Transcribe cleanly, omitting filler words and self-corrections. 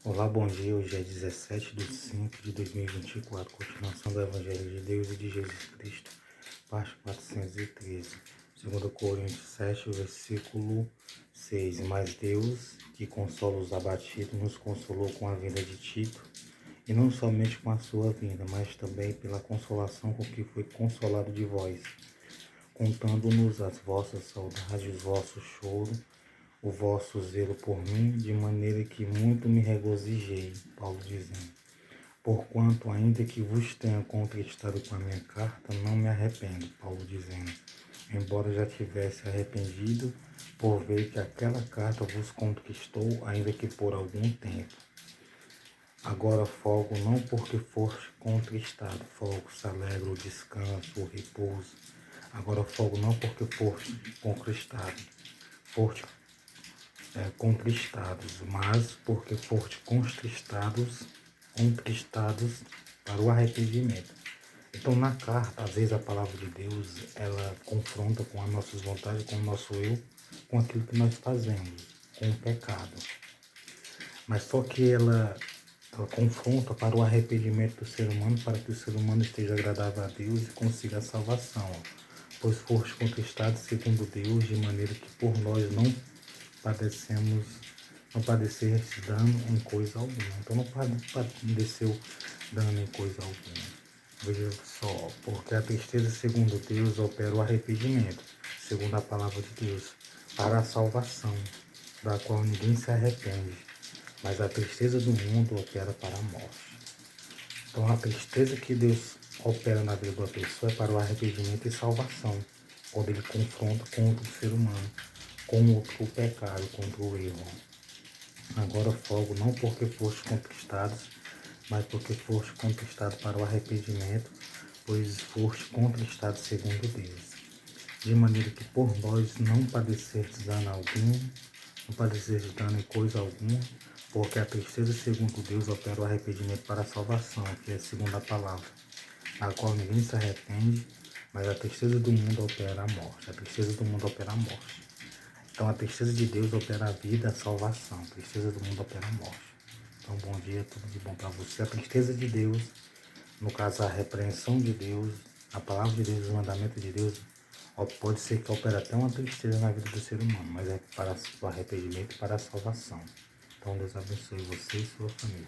Olá, bom dia. Hoje é 17 de 5 de 2024, continuação do Evangelho de Deus e de Jesus Cristo, parte 413, 2 Coríntios 7, versículo 6. Mas Deus, que consola os abatidos, nos consolou com a vinda de Tito, e não somente com a sua vinda, mas também pela consolação com que foi consolado de vós, contando-nos as vossas saudades, o vosso choro, o vosso zelo por mim, de maneira que muito me regozijei, Paulo dizendo. Porquanto, ainda que vos tenha contristado com a minha carta, não me arrependo, Paulo dizendo. Embora já tivesse arrependido, por ver que aquela carta vos conquistou, ainda que por algum tempo. Agora folgo não porque foste contristado, folgo, se alegra, o descanso, o repouso. Agora folgo não porque foste conquistado, foste contristados, mas porque foste contristados para o arrependimento. Então, na carta, às vezes a palavra de Deus, ela confronta com as nossas vontades, com o nosso eu, com aquilo que nós fazemos, com o pecado. Mas só que ela confronta para o arrependimento do ser humano, para que o ser humano esteja agradável a Deus e consiga a salvação. Pois foste contristados segundo Deus, de maneira que por nós não padecer dano em coisa alguma. Então não padeceu dano em coisa alguma. Veja só, porque a tristeza segundo Deus opera o arrependimento, segundo a palavra de Deus, para a salvação, da qual ninguém se arrepende, mas a tristeza do mundo opera para a morte. Então a tristeza que Deus opera na vida da pessoa é para o arrependimento e salvação, quando ele confronta contra o ser humano, contra o pecado, contra o erro. Agora folgo não porque foste contristados, mas porque foste contristado para o arrependimento, pois foste contristado segundo Deus. De maneira que por nós não padecerdes dano algum, não padecerdes dano em coisa alguma, porque a tristeza segundo Deus opera o arrependimento para a salvação, que é segundo a palavra, a qual ninguém se arrepende, mas a tristeza do mundo opera a morte. A tristeza do mundo opera a morte. Então a tristeza de Deus opera a vida, a salvação. A tristeza do mundo opera a morte. Então bom dia, tudo de bom para você. A tristeza de Deus, no caso a repreensão de Deus, a palavra de Deus, os mandamentos de Deus, pode ser que opere até uma tristeza na vida do ser humano, mas é para o arrependimento e para a salvação. Então Deus abençoe você e sua família.